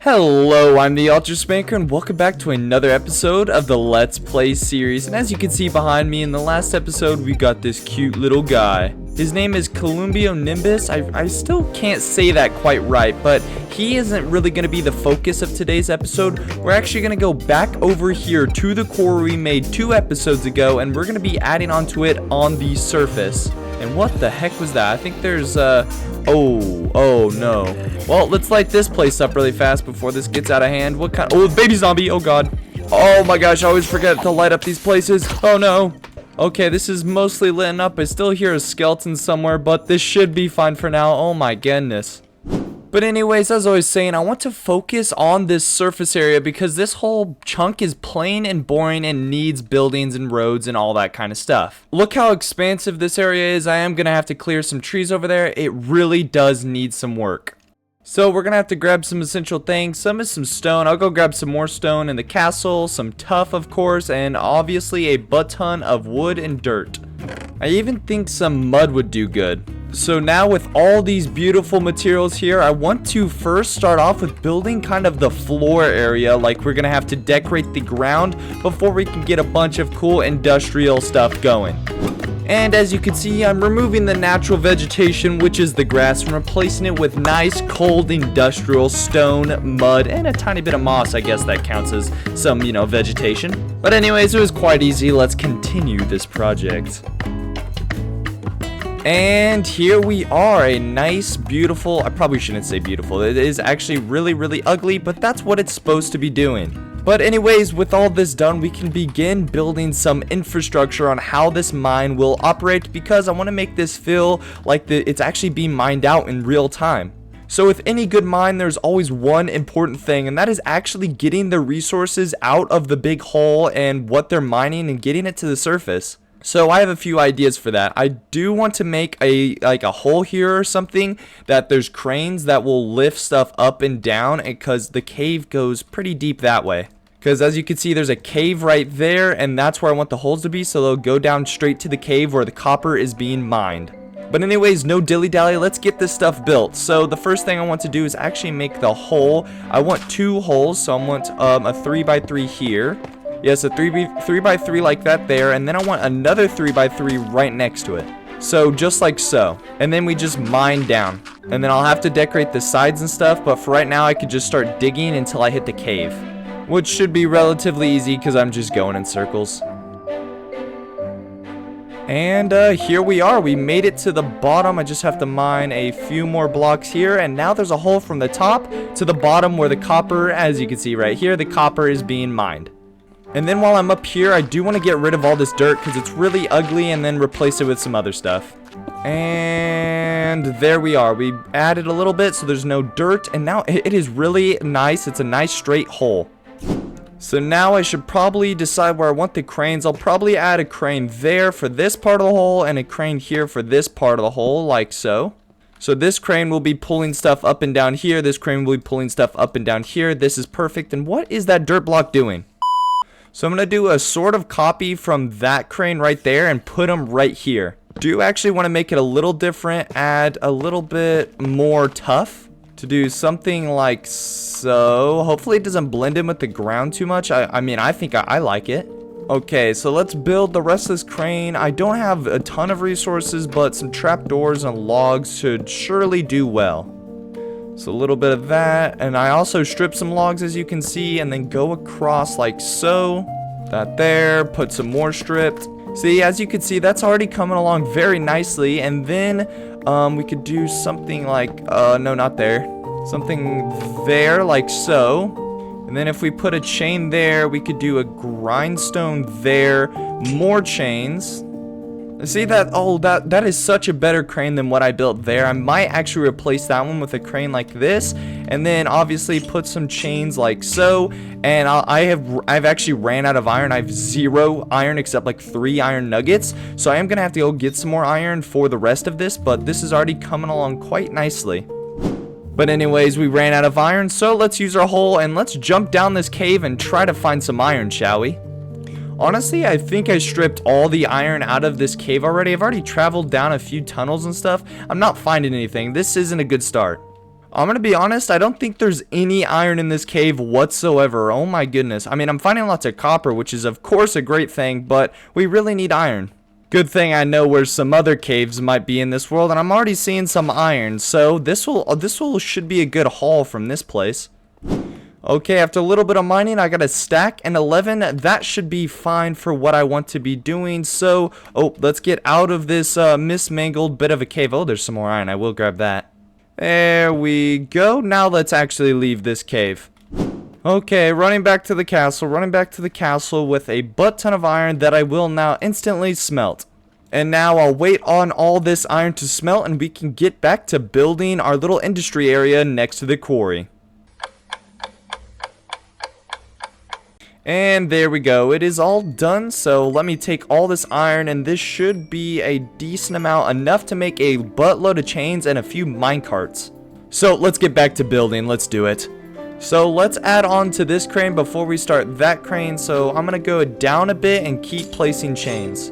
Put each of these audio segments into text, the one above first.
Hello, I'm the Ultra Spanker and welcome back to another episode of the Let's Play series. And as you can see behind me, in the last episode we got this cute little guy. His name is Columbio Nimbus. I still can't say that quite right, but he isn't really going to be the focus of today's episode. We're actually going to go back over here to the quarry we made 2 episodes ago, and we're going to be adding onto it on the surface. And what the heck was that? I think there's oh no. Well, let's light this place up really fast before this gets out of hand. What kind? Oh, baby zombie. Oh god. Oh my gosh, I always forget to light up these places. Oh no. Okay, this is mostly lit up. I still hear a skeleton somewhere, but this should be fine for now. Oh my goodness. But anyways, as I was saying, I want to focus on this surface area because this whole chunk is plain and boring and needs buildings and roads and all that kind of stuff. Look how expansive this area is. I am going to have to clear some trees over there. It really does need some work. So we're going to have to grab some essential things. Some is some stone. I'll go grab some more stone in the castle, some tuff of course, and obviously a butt ton of wood and dirt. I even think some mud would do good. So now with all these beautiful materials here, I want to first start off with building kind of the floor area, like we're gonna have to decorate the ground before we can get a bunch of cool industrial stuff going. And as you can see, I'm removing the natural vegetation, which is the grass, and replacing it with nice cold industrial stone, mud, and a tiny bit of moss. I guess that counts as some, vegetation. But anyways, it was quite easy. Let's continue this project. And here we are, a nice, beautiful, I probably shouldn't say beautiful, it is actually really ugly, but that's what it's supposed to be doing. But anyways, with all this done, we can begin building some infrastructure on how this mine will operate, because I want to make this feel like it's actually being mined out in real time. So with any good mine, there's always one important thing, and that is actually getting the resources out of the big hole and what they're mining and getting it to the surface. So I have a few ideas for that. I do want to make a hole here or something that there's cranes that will lift stuff up and down, because the cave goes pretty deep that way. Because as you can see, there's a cave right there, and that's where I want the holes to be, so they'll go down straight to the cave where the copper is being mined. But anyways, no dilly-dally, let's get this stuff built. So the first thing I want to do is actually make the hole. I want 2 holes, so I want a 3x3 here. Yes, a 3x3 like that there, and then I want another 3x3 right next to it. So just like so. And then we just mine down. And then I'll have to decorate the sides and stuff, but for right now I could just start digging until I hit the cave. Which should be relatively easy because I'm just going in circles. And here we are. We made it to the bottom. I just have to mine a few more blocks here, and now there's a hole from the top to the bottom where the copper, as you can see right here, the copper is being mined. And then while I'm up here, I do want to get rid of all this dirt because it's really ugly, and then replace it with some other stuff. And there we are. We added a little bit so there's no dirt, and now it is really nice. It's a nice straight hole. So now I should probably decide where I want the cranes. I'll probably add a crane there for this part of the hole and a crane here for this part of the hole, like so. So this crane will be pulling stuff up and down here. This crane will be pulling stuff up and down here. This is perfect. And what is that dirt block doing? So I'm going to do a sort of copy from that crane right there and put them right here. Do actually want to make it a little different, add a little bit more tuff to do something like so. Hopefully it doesn't blend in with the ground too much. I mean, I think I like it. Okay, so let's build the rest of this crane. I don't have a ton of resources, but some trapdoors and logs should surely do well. So a little bit of that, and I also stripped some logs as you can see, and then go across like so. That there, put some more stripped. See, as you can see, that's already coming along very nicely. And then we could do something like, no, not there. Something there, like so. And then if we put a chain there, we could do a grindstone there. More chains. See that? Oh, that is such a better crane than what I built there. I might actually replace that one with a crane like this, and then obviously put some chains like so. And I've actually ran out of iron. I have 0 iron except like 3 iron nuggets, so I am gonna have to go get some more iron for the rest of this. But this is already coming along quite nicely. But anyways, we ran out of iron, so let's use our hole and let's jump down this cave and try to find some iron, shall we? Honestly, I think I stripped all the iron out of this cave already. I've already traveled down a few tunnels and stuff. I'm not finding anything. This isn't a good start. I'm gonna be honest, I don't think there's any iron in this cave whatsoever. Oh my goodness. I mean, I'm finding lots of copper, which is of course a great thing, but we really need iron. Good thing I know where some other caves might be in this world, and I'm already seeing some iron, so this will should be a good haul from this place. Okay, after a little bit of mining, I got a stack and 11. That should be fine for what I want to be doing. So, let's get out of this mismangled bit of a cave. Oh, there's some more iron. I will grab that. There we go. Now let's actually leave this cave. Okay, running back to the castle with a butt ton of iron that I will now instantly smelt. And now I'll wait on all this iron to smelt and we can get back to building our little industry area next to the quarry. And there we go. It is all done. So let me take all this iron, and this should be a decent amount, enough to make a buttload of chains and a few minecarts. So let's get back to building. Let's do it. So let's add on to this crane before we start that crane. So I'm going to go down a bit and keep placing chains.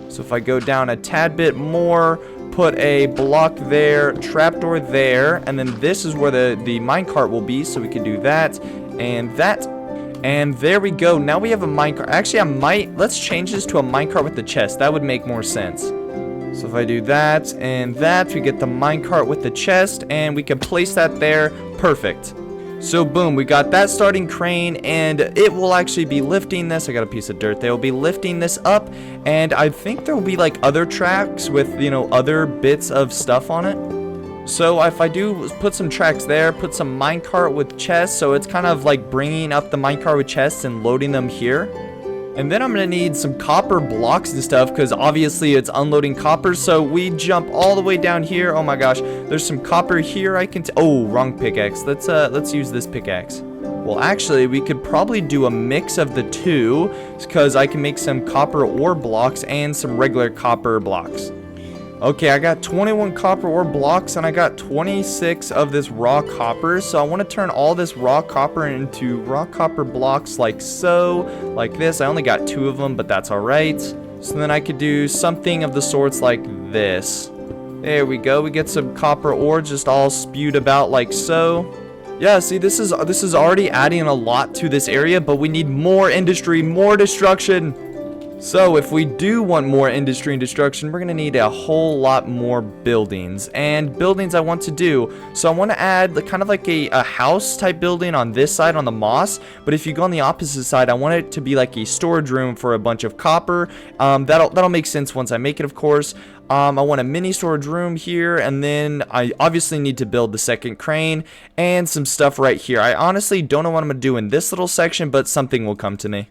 So if I go down a tad bit more, put a block there, trapdoor there, and then this is where the minecart will be. So we can do that and that. And there we go. Now we have a minecart. Actually, let's change this to a minecart with the chest. That would make more sense. So if I do that and that, we get the minecart with the chest, and we can place that there. Perfect. So boom, we got that starting crane, and it will actually be lifting this. I got a piece of dirt. They will be lifting this up, and I think there will be like other tracks with, other bits of stuff on it. So if I do put some tracks there, put some minecart with chests, so it's kind of like bringing up the minecart with chests and loading them here. And then I'm going to need some copper blocks and stuff, because obviously it's unloading copper. So we jump all the way down here. Oh my gosh, there's some copper here. Oh, wrong pickaxe. Let's use this pickaxe. Well, actually, we could probably do a mix of the two, because I can make some copper ore blocks and some regular copper blocks. Okay, I got 21 copper ore blocks, and I got 26 of this raw copper. So I want to turn all this raw copper into raw copper blocks like so, like this. I only got 2 of them, but that's all right. So then I could do something of the sorts like this. There we go. We get some copper ore just all spewed about like so. Yeah, see, this is already adding a lot to this area, but we need more industry, more destruction. So if we do want more industry and destruction, we're going to need a whole lot more buildings. And buildings I want to do. So I want to add kind of like a house type building on this side on the moss. But if you go on the opposite side, I want it to be like a storage room for a bunch of copper. That'll make sense once I make it, of course. I want a mini storage room here, and then I obviously need to build the second crane and some stuff right here. I honestly don't know what I'm going to do in this little section, but something will come to me.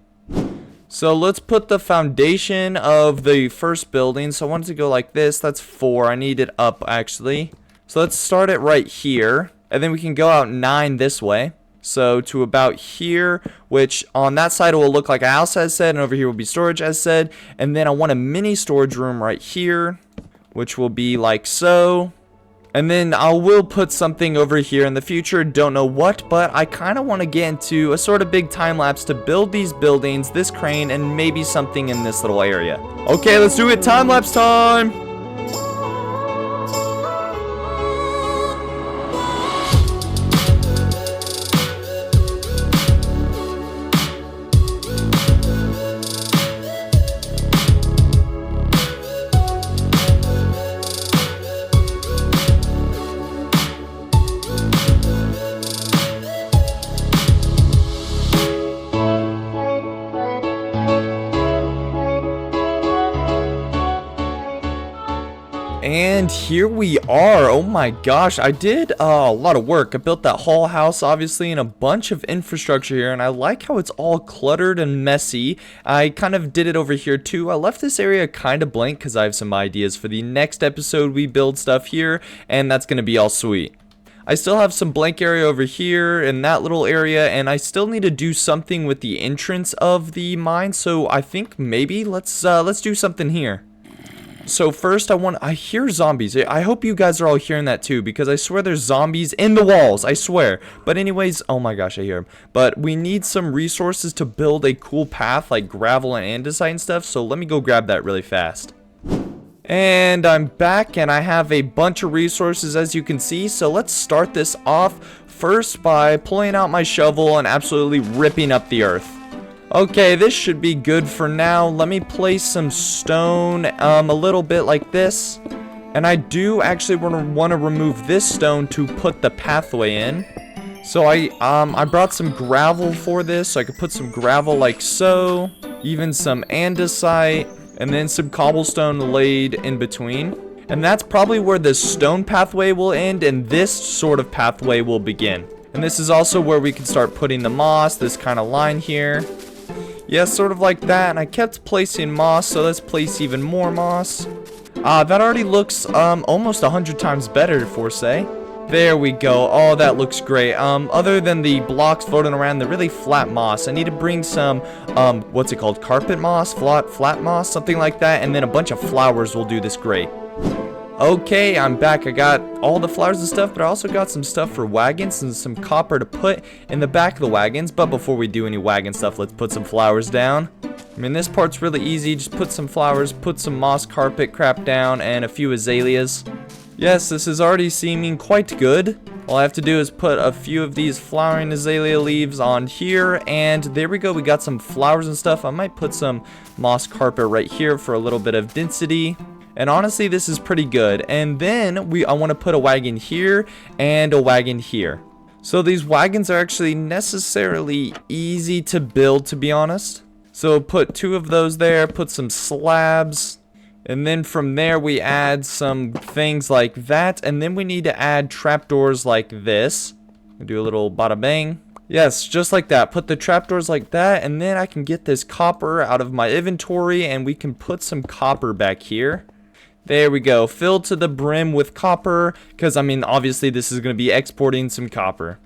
So let's put the foundation of the first building. So I wanted to go like this. That's 4. I need it up, actually. So let's start it right here. And then we can go out 9 this way. So to about here, which on that side will look like a house, as said. And over here will be storage, as said. And then I want a mini storage room right here, which will be like so. And then I will put something over here in the future, don't know what, but I kind of want to get into a sort of big time lapse to build these buildings, this crane, and maybe something in this little area. Okay, let's do it. Time lapse time. And here we are. Oh my gosh, I did a lot of work. I built that whole house, obviously, and a bunch of infrastructure here, and I like how it's all cluttered and messy. I kind of did it over here too. I left this area kind of blank because I have some ideas for the next episode. We build stuff here, and that's going to be all sweet. I still have some blank area over here in that little area, and I still need to do something with the entrance of the mine, so I think maybe let's do something here. So first I hear zombies. I hope you guys are all hearing that too, because I swear there's zombies in the walls, I swear. But anyways, oh my gosh, I hear them. But we need some resources to build a cool path like gravel and andesite and stuff, so let me go grab that really fast. And I'm back, and I have a bunch of resources, as you can see. So let's start this off first by pulling out my shovel and absolutely ripping up the earth. Okay, this should be good for now. Let me place some stone a little bit like this. And I do actually want to remove this stone to put the pathway in. So I brought some gravel for this, so I could put some gravel like so. Even some andesite, and then some cobblestone laid in between. And that's probably where the stone pathway will end, and this sort of pathway will begin. And this is also where we can start putting the moss, this kind of line here. Yeah, sort of like that. And I kept placing moss, so let's place even more moss. That already looks almost 100 times better, for say. There we go. Oh, that looks great. Other than the blocks floating around, the really flat moss, I need to bring some, what's it called? Carpet moss? Flat moss? Something like that. And then a bunch of flowers will do this great. Okay, I'm back. I got all the flowers and stuff, but I also got some stuff for wagons and some copper to put in the back of the wagons. But before we do any wagon stuff, let's put some flowers down. I mean, this part's really easy. Just put some flowers, put some moss carpet crap down, and a few azaleas. Yes, this is already seeming quite good. All I have to do is put a few of these flowering azalea leaves on here, and there we go. We got some flowers and stuff. I might put some moss carpet right here for a little bit of density. And honestly, this is pretty good. And then I want to put a wagon here and a wagon here. So these wagons are actually necessarily easy to build, to be honest. So put 2 of those there, put some slabs. And then from there we add some things like that, and then we need to add trapdoors like this. Do a little bada bang. Yes, just like that. Put the trapdoors like that, and then I can get this copper out of my inventory, and we can put some copper back here. There we go. Filled to the brim with copper, because I mean obviously this is going to be exporting some copper.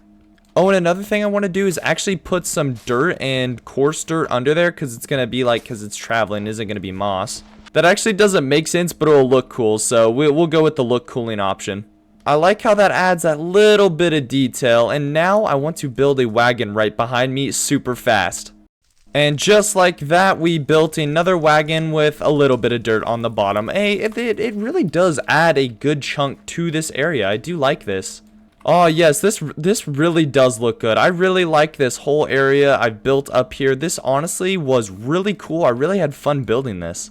Oh, and another thing I want to do is actually put some dirt and coarse dirt under there, because it's going to be like, because it's traveling, isn't going to be moss. That actually doesn't make sense, but it'll look cool, so we'll go with the look cooling option. I like how that adds that little bit of detail, and now I want to build a wagon right behind me super fast. And just like that, we built another wagon with a little bit of dirt on the bottom. Hey, it really does add a good chunk to this area. I do like this. Oh yes, this really does look good. I really like this whole area I've built up here. This honestly was really cool. I really had fun building this.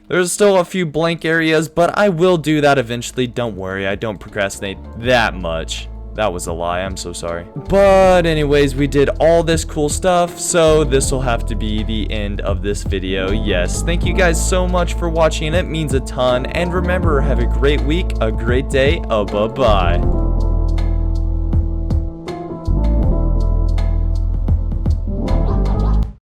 There's still a few blank areas, but I will do that eventually. Don't worry, I don't procrastinate that much. That was a lie, I'm so sorry. But anyways, we did all this cool stuff, so this will have to be the end of this video. Yes, thank you guys so much for watching. It means a ton. And remember, have a great week, a great day. Bye-bye.